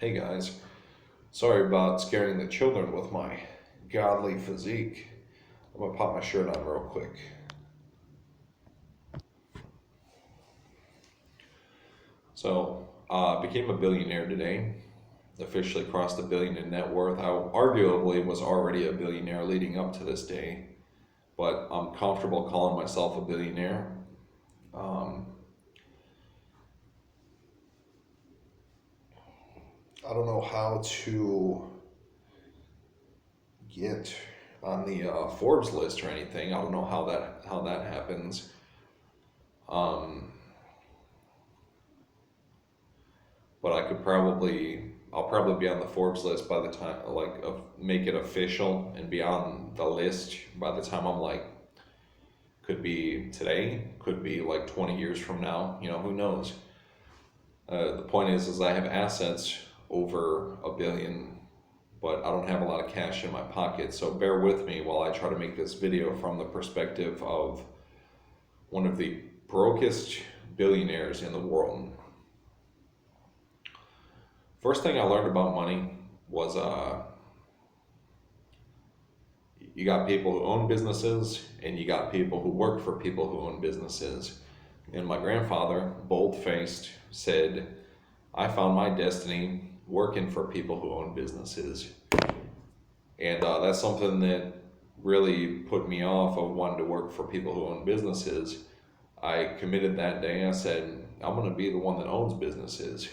Hey guys, sorry about scaring the children with my godly physique. I'm gonna pop my shirt on real quick. Became a billionaire today. Officially crossed the billion in net worth. I arguably was already a billionaire leading up to this day, but I'm comfortable calling myself a billionaire. Um, I don't know how to get on the Forbes list or anything. I don't know how that happens. Um, but I'll probably be on the Forbes list by the time, make it official and be on the list by the time I'm like, could be today, could be like 20 years from now, who knows? The point is I have assets over a billion, but I don't have a lot of cash in my pocket. So bear with me while I try to make this video from the perspective of one of the brokest billionaires in the world. First thing I learned about money was you got people who own businesses and you got people who work for people who own businesses. And my grandfather, bold-faced, said, I found my destiny working for people who own businesses. And that's something that really put me off of wanting to work for people who own businesses. I committed that day. I said, I'm going to be the one that owns businesses.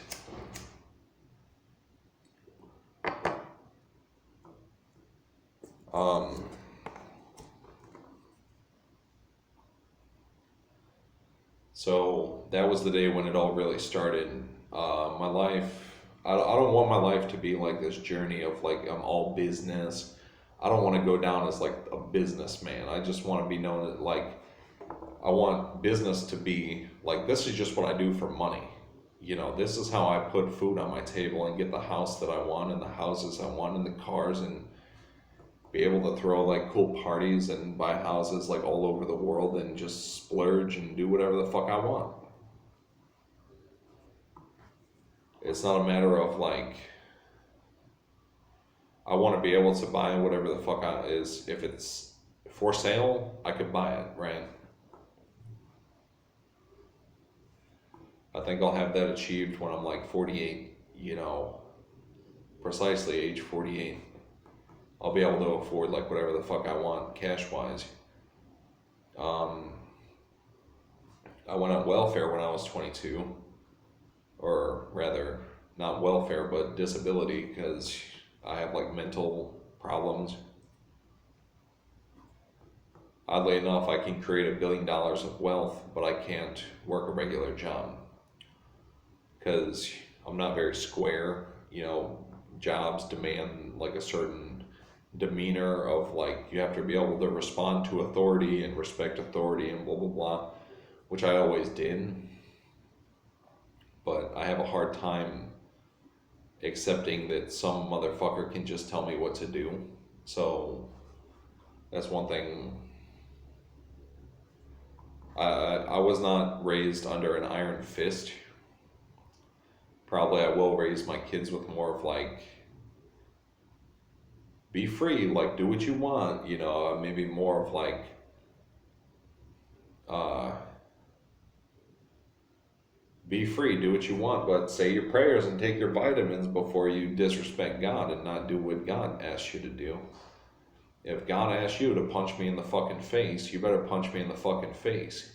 So that was the day when it all really started. My life, I don't want my life to be like this journey of like I'm all business. I don't want to go down as like a businessman. I just want to be known as like, I want business to be like, this is just what I do for money. This is how I put food on my table and get the house that I want and the houses I want and the cars and be able to throw like cool parties and buy houses like all over the world and just splurge and do whatever the fuck I want. It's not a matter of like, I want to be able to buy whatever the fuck is. If it's for sale, I could buy it, right? I think I'll have that achieved when I'm like 48, precisely age 48. I'll be able to afford like whatever the fuck I want cash wise. I went on welfare when I was 22, or rather, not welfare, but disability, because I have like mental problems. Oddly enough, I can create $1 billion of wealth, but I can't work a regular job because I'm not very square. Jobs demand like a certain demeanor of like you have to be able to respond to authority and respect authority and blah blah blah, which I always did, but I have a hard time accepting that some motherfucker can just tell me what to do. So that's one thing. I was not raised under an iron fist. Probably I will raise my kids with more of like, be free, like do what you want, maybe more of like, be free, do what you want, but say your prayers and take your vitamins before you disrespect God and not do what God asks you to do. If God asks you to punch me in the fucking face, you better punch me in the fucking face,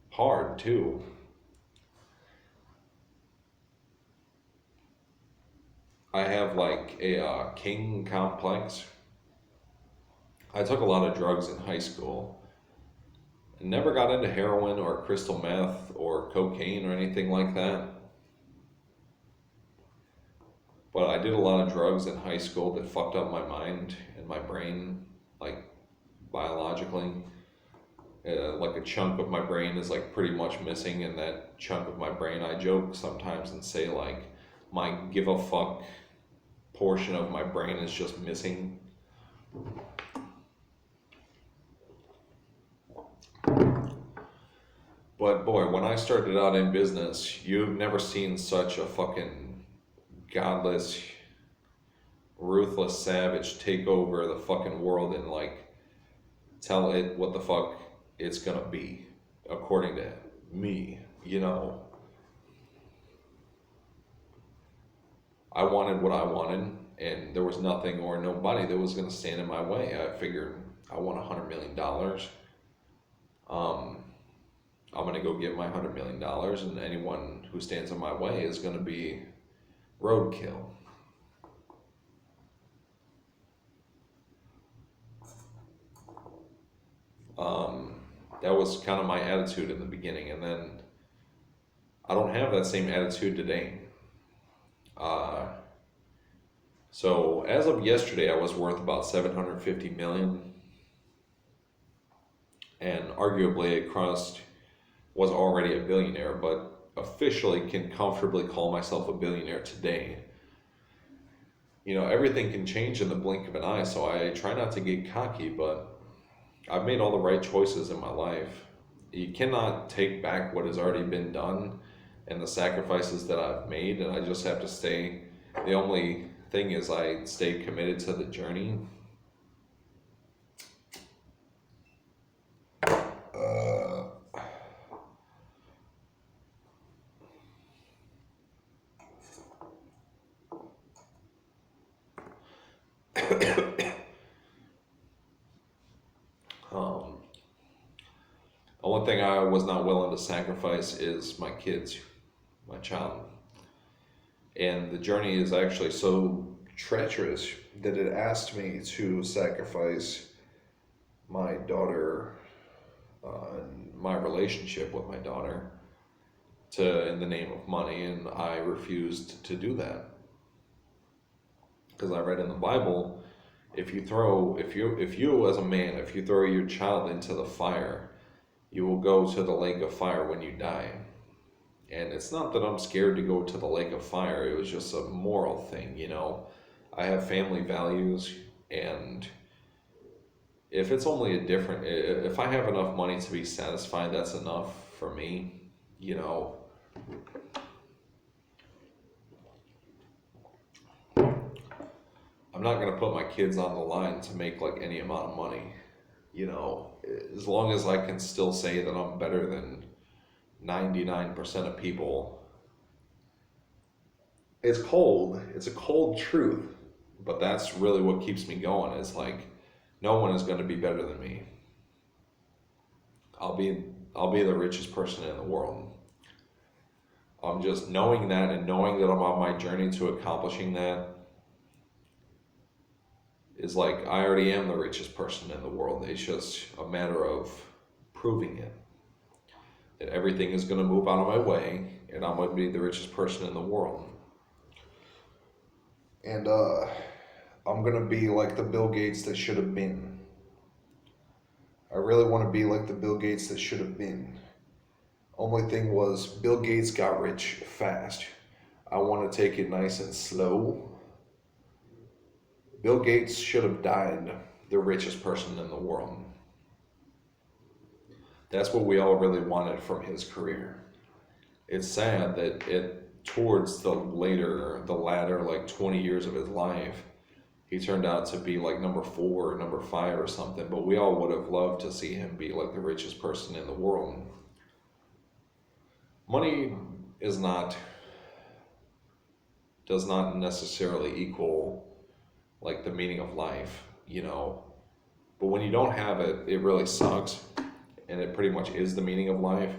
hard too. I have like a king complex. I took a lot of drugs in high school. Never got into heroin or crystal meth or cocaine or anything like that. But I did a lot of drugs in high school that fucked up my mind and my brain, like biologically. Like a chunk of my brain is like pretty much missing, and that chunk of my brain, I joke sometimes and say like, my give a fuck portion of my brain is just missing. But boy, when I started out in business, you've never seen such a fucking godless, ruthless savage take over the fucking world and like tell it what the fuck it's gonna be, according to me, you know. I wanted what I wanted, and there was nothing or nobody that was gonna stand in my way. I figured I want $100 million. Um, I'm gonna go get my $100 million, and anyone who stands in my way is gonna be roadkill. That was kind of my attitude in the beginning, and then I don't have that same attitude today. Uh, so as of yesterday, I was worth about 750 million, and arguably Crust was already a billionaire, but officially can comfortably call myself a billionaire today. You know, everything can change in the blink of an eye, so I try not to get cocky, but I've made all the right choices in my life. You cannot take back what has already been done and the sacrifices that I've made, and I just have to stay. The only thing is I stay committed to the journey. Um, One thing I was not willing to sacrifice is my kids, my child. And the journey is actually so treacherous that it asked me to sacrifice my daughter, and my relationship with my daughter, in the name of money, and I refused to do that. Because I read in the Bible, if you as a man, if you throw your child into the fire, you will go to the lake of fire when you die. And it's not that I'm scared to go to the lake of fire, it was just a moral thing, you know. I have family values, and if it's only if I have enough money to be satisfied, that's enough for me, you know. I'm not going to put my kids on the line to make like any amount of money, you know, as long as I can still say that I'm better than 99% of people. It's a cold truth, but that's really what keeps me going. Is like, no one is going to be better than me. I'll be the richest person in the world. I'm just knowing that, and knowing that I'm on my journey to accomplishing that is like, I already am the richest person in the world. It's just a matter of proving it. That everything is going to move out of my way, and I'm going to be the richest person in the world. And I'm going to be like the Bill Gates that should have been. I really want to be like the Bill Gates that should have been. Only thing was, Bill Gates got rich fast. I want to take it nice and slow. Bill Gates should have died the richest person in the world. That's what we all really wanted from his career. It's sad that towards the latter like 20 years of his life, he turned out to be like number 4 or number 5 or something, but we all would have loved to see him be like the richest person in the world. Money does not necessarily equal like the meaning of life, you know. But when you don't have it, it really sucks, and it pretty much is the meaning of life.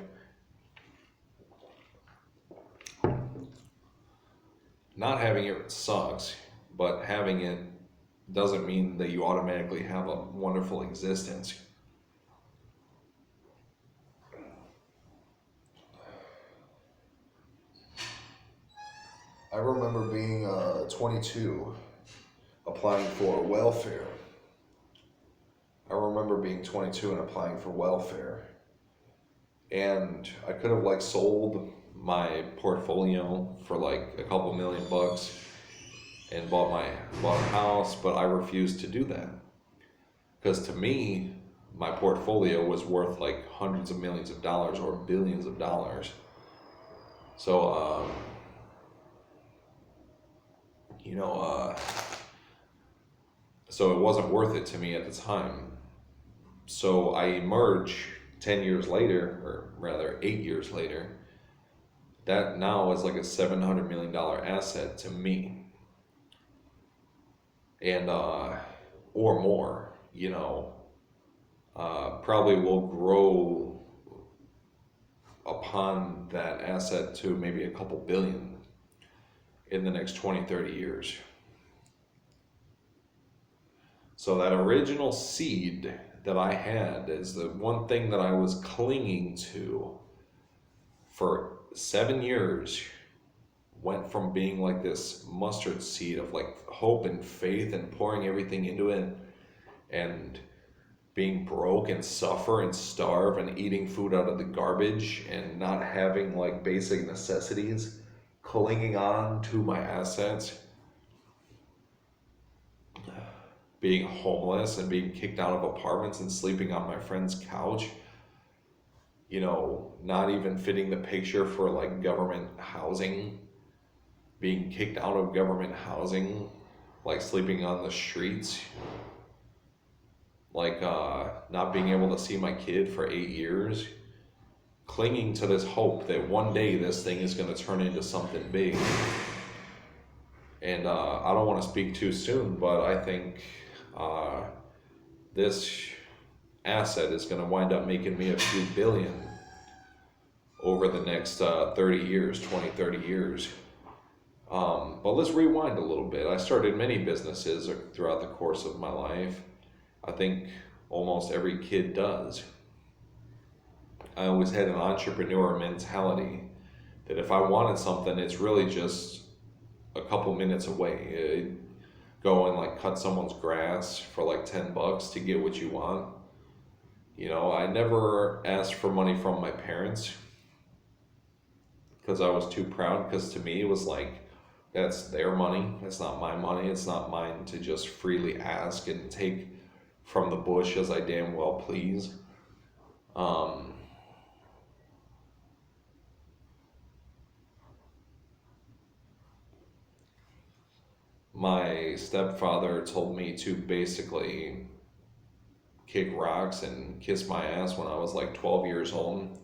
Not having it sucks, but having it doesn't mean that you automatically have a wonderful existence. I remember being 22, applying for welfare. I remember being 22 and applying for welfare. And I could have like sold my portfolio for like a couple $1,000,000 and bought a house, but I refused to do that. Because to me, my portfolio was worth like hundreds of millions of dollars or billions of dollars. So you know, so it wasn't worth it to me at the time. So I emerge 10 years later, or rather 8 years later, that now is like a $700 million asset to me, and or more, probably will grow upon that asset to maybe a couple billion in the next 20, 30 years. So that original seed that I had is the one thing that I was clinging to for 7 years. Went from being like this mustard seed of like hope and faith and pouring everything into it, and being broke and suffer and starve and eating food out of the garbage and not having like basic necessities, clinging on to my assets, being homeless and being kicked out of apartments and sleeping on my friend's couch, not even fitting the picture for like government housing, being kicked out of government housing, like sleeping on the streets, like not being able to see my kid for 8 years, clinging to this hope that one day this thing is going to turn into something big. And I don't want to speak too soon, but I think this asset is going to wind up making me a few billion over the next 30 years, 20, 30 years. But let's rewind a little bit. I started many businesses throughout the course of my life. I think almost every kid does. I always had an entrepreneur mentality that if I wanted something, it's really just a couple minutes away. Go and like cut someone's grass for like $10 to get what you want. I never asked for money from my parents because I was too proud, because to me it was like, that's their money. It's not my money. It's not mine to just freely ask and take from the bush as I damn well please. My stepfather told me to basically kick rocks and kiss my ass when I was like 12 years old.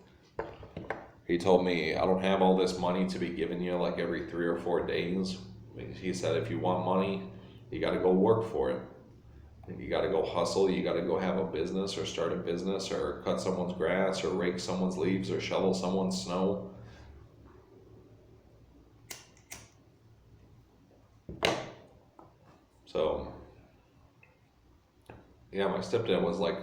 He told me, I don't have all this money to be giving you like every 3 or 4 days. He said, if you want money, you got to go work for it. You got to go hustle. You got to go have a business or start a business or cut someone's grass or rake someone's leaves or shovel someone's snow. So, yeah, my stepdad was like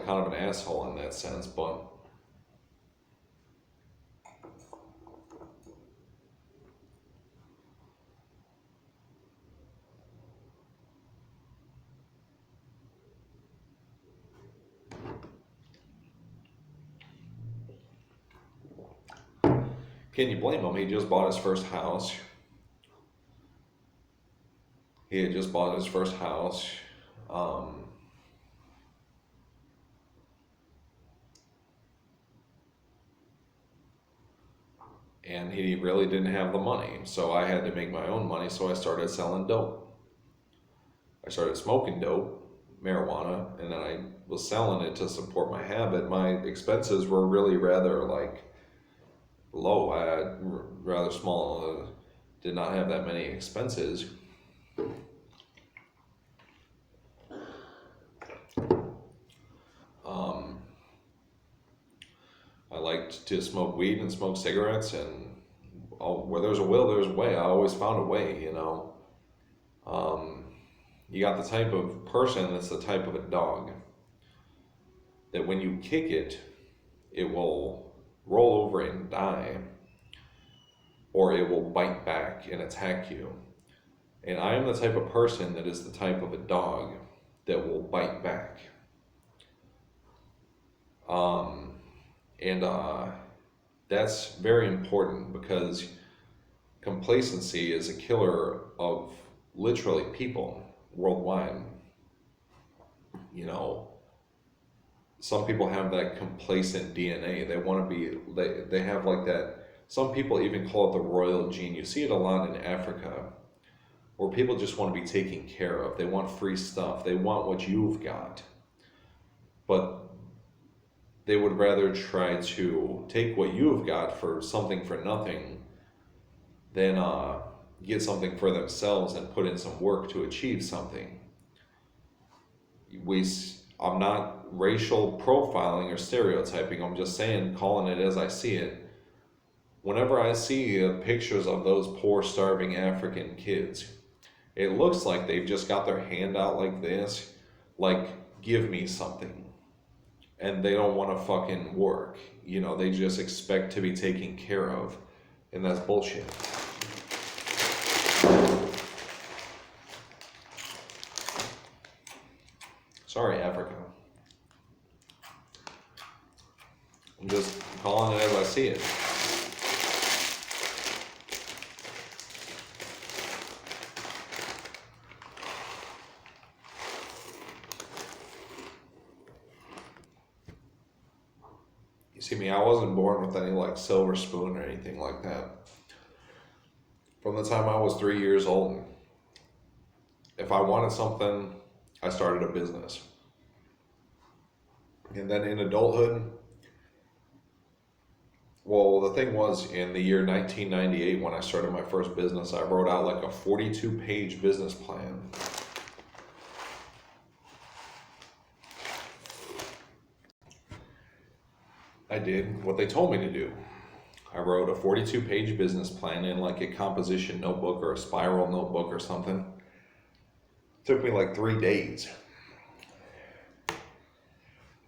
kind of an asshole in that sense, but can you blame him? He just bought his first house. He had just bought his first house. And he really didn't have the money. So I had to make my own money. So I started selling dope. I started smoking dope, marijuana, and then I was selling it to support my habit. My expenses were really rather like low. I had rather small, did not have that many expenses. I liked to smoke weed and smoke cigarettes, and where there's a will, there's a way. I always found a way, You got the type of person that's the type of a dog that when you kick it, it will roll over and die, or it will bite back and attack you. And I am the type of person that is the type of a dog that will bite back. And that's very important, because complacency is a killer of literally people worldwide. Some people have that complacent DNA. They want to be, they have like that Some people even call it the royal gene. You see it a lot in Africa, where people just want to be taken care of. They want free stuff. They want what you've got. But they would rather try to take what you've got for something for nothing than get something for themselves and put in some work to achieve something. I'm not racial profiling or stereotyping. I'm just saying, calling it as I see it. Whenever I see pictures of those poor, starving African kids, it looks like they've just got their hand out like this, like, give me something. And they don't want to fucking work. You know, they just expect to be taken care of. And that's bullshit. Sorry, Africa. I'm just calling it as I see it. You see me, I wasn't born with any like silver spoon or anything like that. From the time I was 3 years old, if I wanted something, I started a business. And then in adulthood, well, the thing was, in the year 1998, when I started my first business, I wrote out like a 42-page business plan. I did what they told me to do. I wrote a 42-page business plan in like a composition notebook or a spiral notebook or something. It took me like 3 days.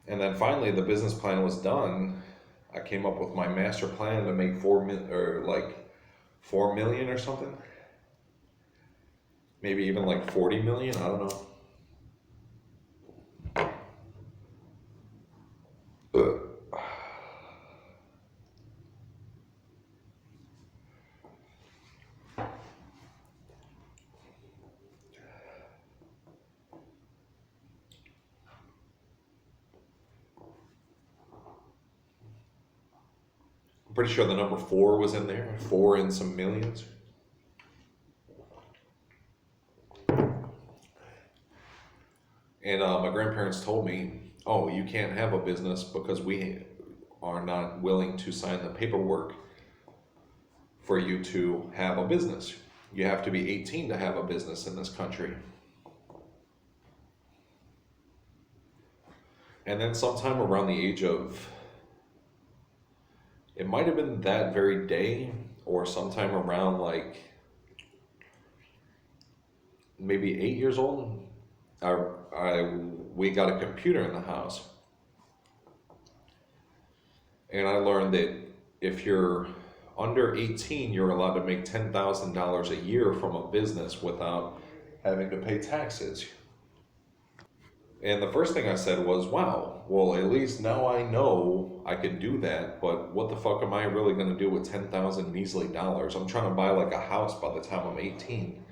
And then finally the business plan was done. I came up with my master plan to make 4 million or something. Maybe even like 40 million, I don't know. I'm pretty sure the number 4 was in there. 4 and some millions. And my grandparents told me, oh, you can't have a business because we are not willing to sign the paperwork for you to have a business. You have to be 18 to have a business in this country. And then sometime around the age of, it might have been that very day, or sometime around like maybe 8 years old, we got a computer in the house. And I learned that if you're under 18, you're allowed to make $10,000 a year from a business without having to pay taxes. And the first thing I said was, wow, well, at least now I know I can do that, but what the fuck am I really going to do with 10,000 measly dollars? I'm trying to buy like a house by the time I'm 18,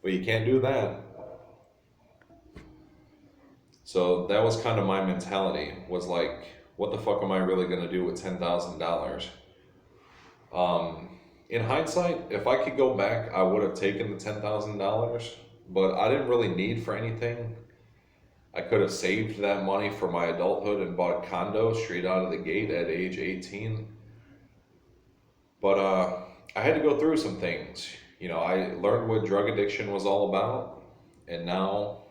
but you can't do that. So that was kind of my mentality, was like, what the fuck am I really going to do with $10,000? In hindsight, if I could go back, I would have taken the $10,000, but I didn't really need for anything. I could have saved that money for my adulthood and bought a condo straight out of the gate at age 18. But I had to go through some things. You know, I learned what drug addiction was all about, and now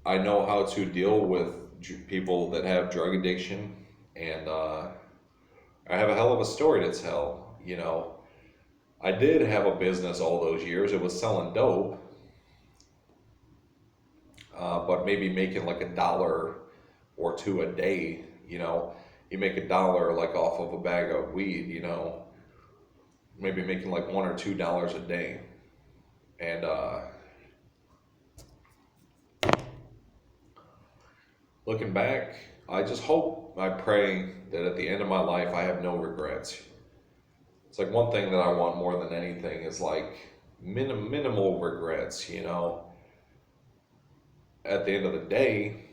I know how to deal with people that have drug addiction, and I have a hell of a story to tell. You know, I did have a business all those years. It was selling dope, but maybe making like $1 or $2 a day. You know, you make $1 like off of a bag of weed. You know, maybe making like $1 or $2 a day, and looking back, I just hope, I pray that at the end of my life I have no regrets. It's like one thing that I want more than anything is like minimal regrets, you know. At the end of the day,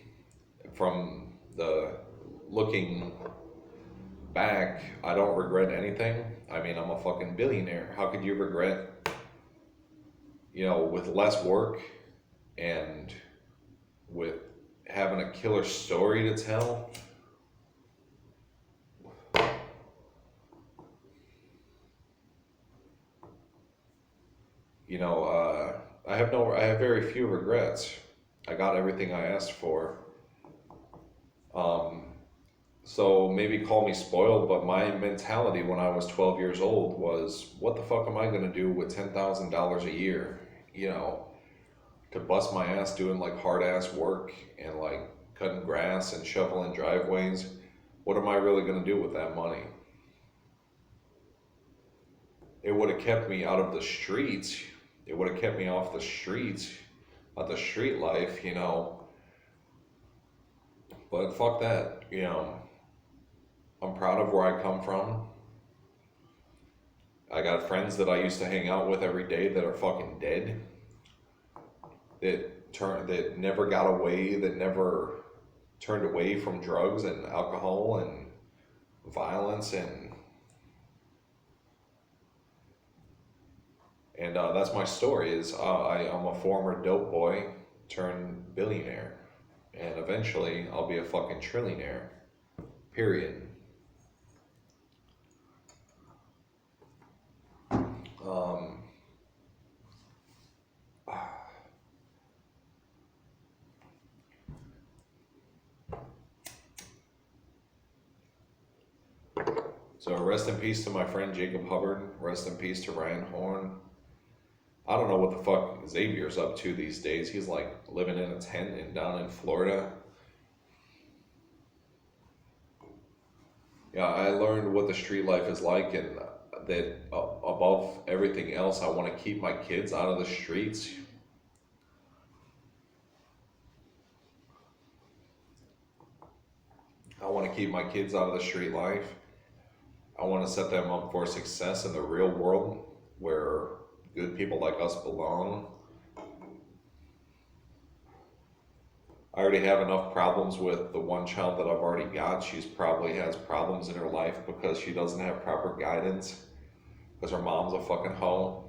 from the looking back, I don't regret anything. I mean, I'm a fucking billionaire. How could you regret, with less work and with having a killer story to tell? I have very few regrets. I got everything I asked for. Um, so maybe call me spoiled, but my mentality when I was 12 years old was, what the fuck am I gonna do with $10,000 a year? You know, to bust my ass doing like hard ass work and like cutting grass and shoveling driveways. What am I really gonna do with that money? It would have kept me out of the streets. It would have kept me off the streets, out the street life. But fuck that. I'm proud of where I come from. I got friends that I used to hang out with every day that are fucking dead. That never got away, that never turned away from drugs and alcohol and violence and that's my story. Is I'm a former dope boy turned billionaire, and eventually I'll be a fucking trillionaire. Period. Um, so rest in peace to my friend Jacob Hubbard. Rest in peace to Ryan Horn. I don't know what the fuck Xavier's up to these days. He's like living in a tent and down in Florida. Yeah, I learned what the street life is like, and that above everything else, I want to keep my kids out of the streets. I want to keep my kids out of the street life. I want to set them up for success in the real world where good people like us belong. I already have enough problems with the one child that I've already got. She's probably has problems in her life because she doesn't have proper guidance, because her mom's a fucking hoe.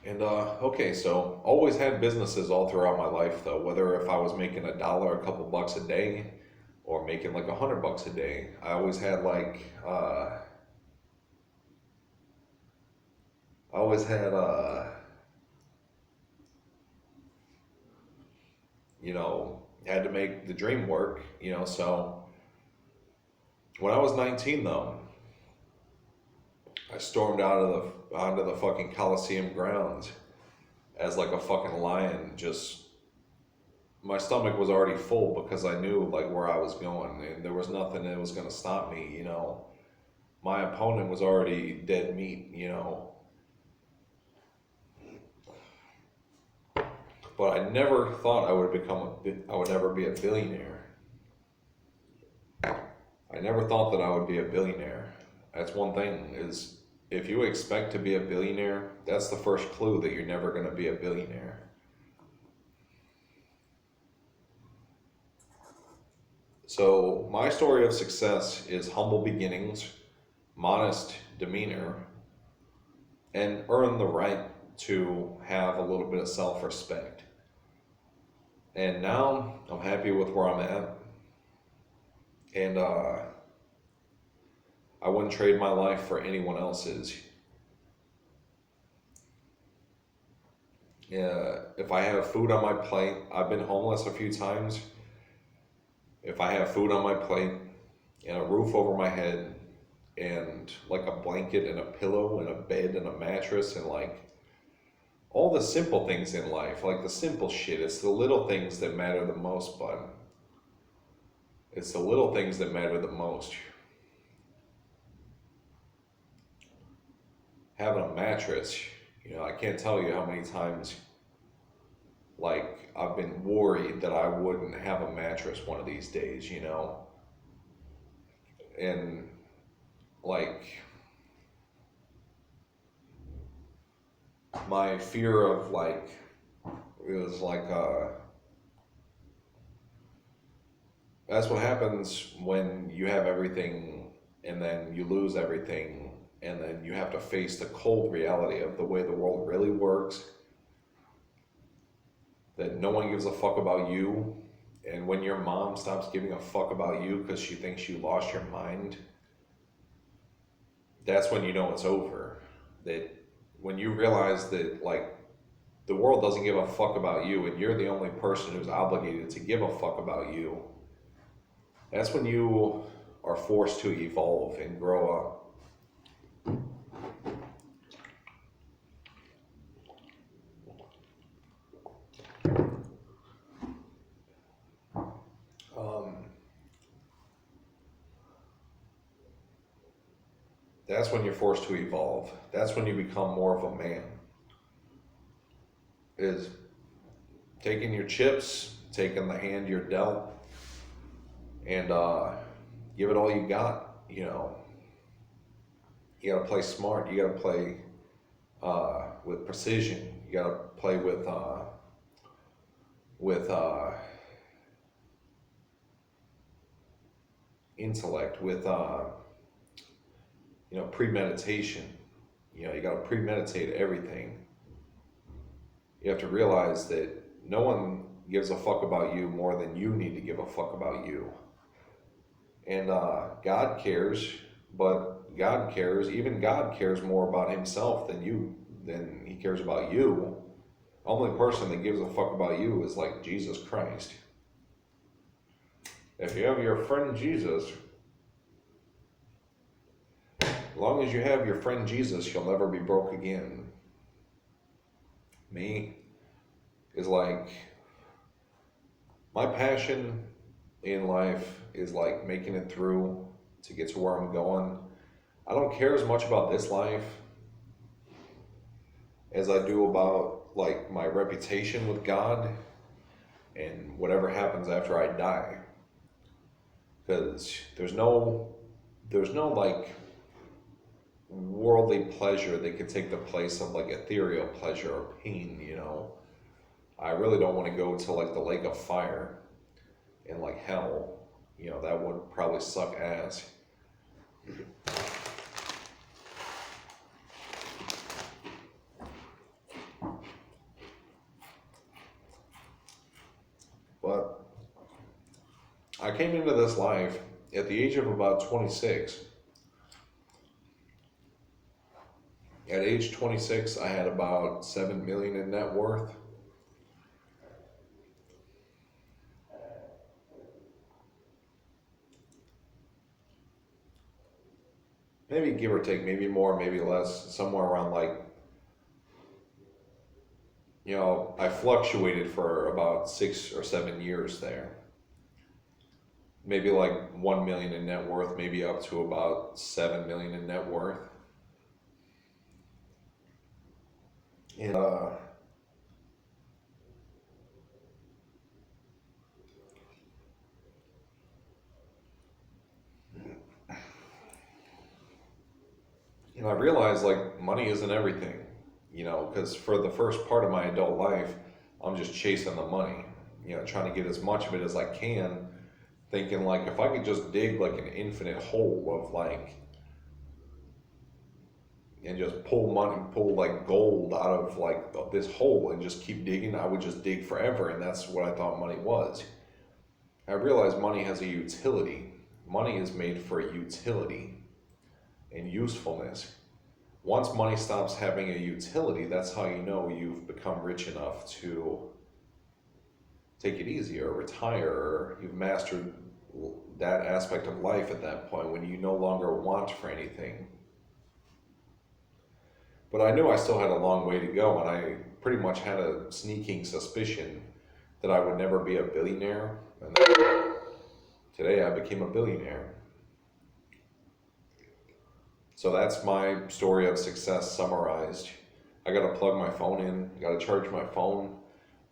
And okay, so always had businesses all throughout my life though, whether if I was making a dollar, a couple bucks a day, or making like $100 a day. I always had I always had had to make the dream work. So when I was 19 though, I stormed out of the onto the fucking Coliseum grounds as like a fucking lion. Just my stomach was already full because I knew like where I was going, and there was nothing that was gonna stop me. My opponent was already dead meat. But I never thought I would never be a billionaire. I never thought that I would be a billionaire. That's one thing, is if you expect to be a billionaire, that's the first clue that you're never going to be a billionaire. So my story of success is humble beginnings, modest demeanor, and earn the right to have a little bit of self-respect. And now I'm happy with where I'm at. And I wouldn't trade my life for anyone else's. If I have food on my plate, I've been homeless a few times. If I have food on my plate and a roof over my head and like a blanket and a pillow and a bed and a mattress and like all the simple things in life, like the simple shit, it's the little things that matter the most, bud. It's the little things that matter the most. Having a mattress, I can't tell you how many times like I've been worried that I wouldn't have a mattress one of these days. And like my fear of like, it was like, that's what happens when you have everything and then you lose everything, and then you have to face the cold reality of the way the world really works, that no one gives a fuck about you. And when your mom stops giving a fuck about you because she thinks you lost your mind, that's when you know it's over. That when you realize that, like, the world doesn't give a fuck about you and you're the only person who's obligated to give a fuck about you, that's when you are forced to evolve and grow up. That's when you're forced to evolve. That's when you become more of a man. Is taking your chips, taking the hand you're dealt, and give it all you got. You know, you gotta play smart. You gotta play with precision. You gotta play with intellect, with premeditation. You know, you gotta premeditate everything. You have to realize that no one gives a fuck about you more than you need to give a fuck about you. And God cares, but God cares, even God cares more about himself than he cares about you. The only person that gives a fuck about you is like Jesus Christ. If you have your friend Jesus, as long as you have your friend Jesus, you'll never be broke again. Me is like, my passion in life is like making it through to get to where I'm going. I don't care as much about this life as I do about like my reputation with God and whatever happens after I die. Because there's no like worldly pleasure that could take the place of like ethereal pleasure or pain, you know. I really don't want to go to like the lake of fire and like hell. You know, that would probably suck ass. But I came into this life at the age of about 26. At age 26, I had about 7 million in net worth. Maybe give or take, maybe more, maybe less, somewhere around like, you know, I fluctuated for about 6 or 7 years there. Maybe like 1 million in net worth, maybe up to about 7 million in net worth. And I realized like money isn't everything, you know, because for the first part of my adult life, I'm just chasing the money, you know, trying to get as much of it as I can, thinking like if I could just dig like an infinite hole of like, and just pull like gold out of like this hole and just keep digging, I would just dig forever. And that's what I thought money was. I realized money has a utility. Money is made for utility and usefulness. Once money stops having a utility, that's how you know you've become rich enough to take it easy or retire, or you've mastered that aspect of life at that point when you no longer want for anything. But I knew I still had a long way to go, and I pretty much had a sneaking suspicion that I would never be a billionaire. And today I became a billionaire. So that's my story of success summarized. I gotta plug my phone in, I gotta charge my phone.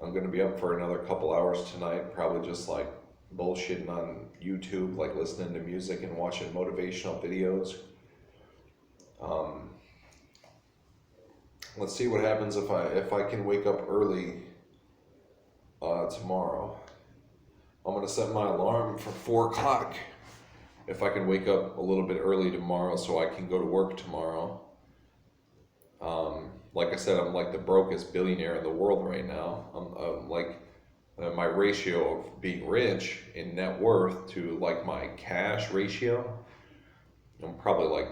I'm gonna be up for another couple hours tonight, probably just like bullshitting on YouTube, like listening to music and watching motivational videos. let's see what happens if I can wake up early tomorrow. I'm gonna set my alarm for 4 o'clock. If I can wake up a little bit early tomorrow, so I can go to work tomorrow. Like I said, I'm like the brokest billionaire in the world right now. I'm like my ratio of being rich in net worth to like my cash ratio. I'm probably like,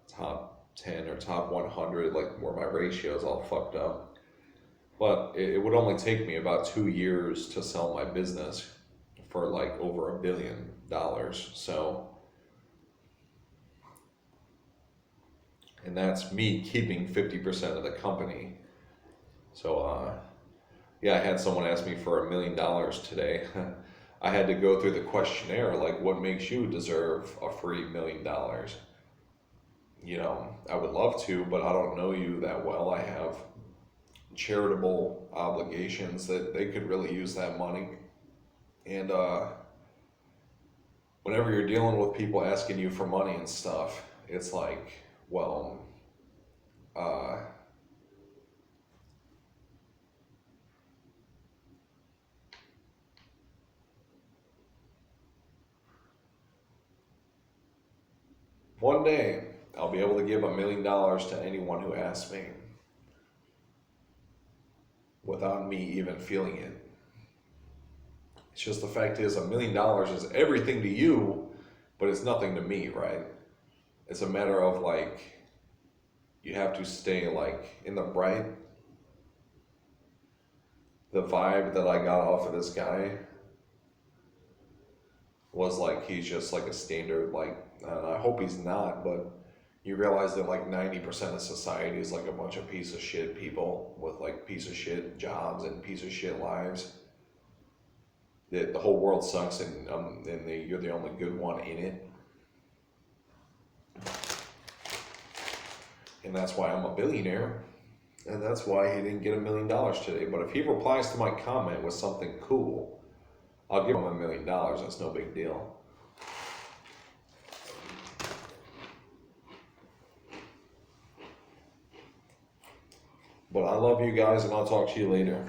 top 10 or top 100, like where my ratio is all fucked up. But it would only take me about 2 years to sell my business for like over $1 billion. So, and that's me keeping 50% of the company. So, yeah, I had someone ask me for $1 million today. I had to go through the questionnaire, like, what makes you deserve a free $1 million? I would love to, but I don't know you that well. I have charitable obligations that they could really use that money. And whenever you're dealing with people asking you for money and stuff, it's like, well, uh, one day I'll be able to give $1 million to anyone who asks me without me even feeling it. It's just the fact is, $1 million is everything to you, but it's nothing to me, right? It's a matter of like, you have to stay like in the bright. The vibe that I got off of this guy was like he's just like a standard, like, and I hope he's not, but you realize that like 90% of society is like a bunch of piece of shit people with like piece of shit jobs and piece of shit lives. The whole world sucks, and you're the only good one in it. And that's why I'm a billionaire. And that's why he didn't get $1 million today. But if he replies to my comment with something cool, I'll give him $1 million. That's no big deal. But I love you guys, and I'll talk to you later.